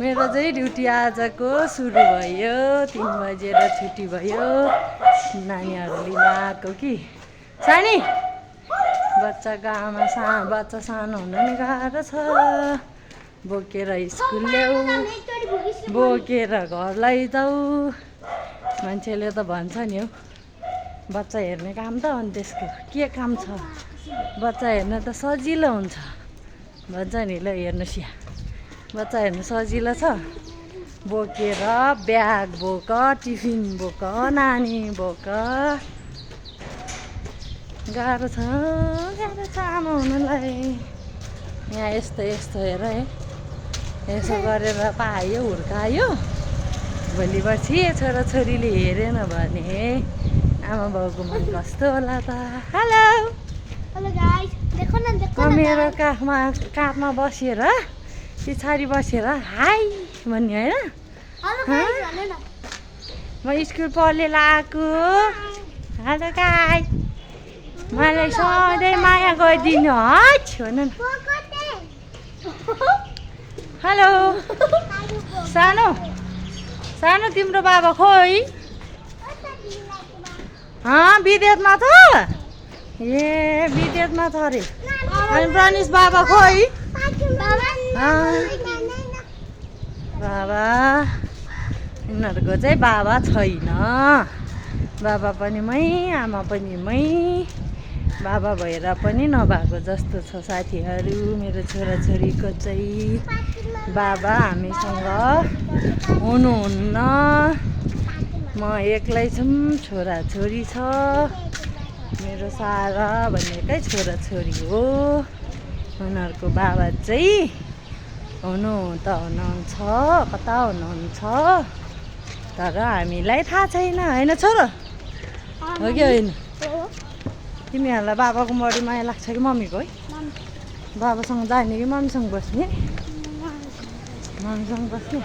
मेरो चाहिँ ड्युटी आजको सुरु भयो 3 बजेर छुट्टी भयो नानीहरू लिन आएको कि सानी बच्चाको आमा बच्चा सानो हुनु नि गाह्रो छ बोकेर स्कुल ल्याऊ बोकेर घर लैजाऊ मान्छेले त भन्छ नि हौ बच्चा हेर्ने काम त अनि त्यसको के काम छ बच्चा हेर्न त सजिलो हुन्छ भन्छ नि ल हेर्नुहोस् यहाँ बच्चा हेर्नु सजिलो छ बोकेर ब्याग बोक टिफिन बोक नानी बोक गाह्रो छ आमा हुनुलाई यहाँ यस्तो हेर है यसो गरेर पायो हुर्कायो भोलि पछि छोराछोरीले हेरेन भने आमा बाउको मन कस्तो होला त हेलो मेरो काखमा बसेर पछाडि बसेर हाई भन्ने होइन म स्कुल पढेर आएको हेलो गाई मलाई सधैँ माया गरिदिनु हस् भन न हेलो सानो तिम्रो बाबा खोइ विदेशमा छ ए विदेशमा छ अरे अनि प्रनिस बाबा खोइ बाबा यिनीहरूको चाहिँ बाबा छैन बाबा पनि मै आमा पनि मै बाबा भएर पनि नभएको जस्तो छ साथीहरू मेरो छोराछोरीको चाहिँ बाबा हामीसँग हुनुहुन्न म एक्लै छौँ छोराछोरी छ मेरो सारा भन्नेकै छोराछोरी हो उनीहरूको बाबा चाहिँ हुनुहुन्छ कता हुनुहुन्छ तर हामीलाई थाहा छैन होइन छोरो हो कि होइन तिमीहरूलाई बाबाको बढी माया लाग्छ कि मम्मीको है बाबासँग जाने कि मम्मीसँग बस्ने मम्मीसँग बस्ने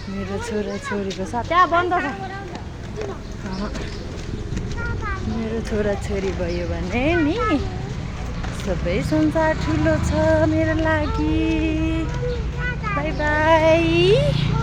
मेरो छोराछोरीको साथ त्यहाँ बन्द छ मेरो छोराछोरी भयो भने नि सबै संसार ठुलो छ मेरो लागि बाई बाई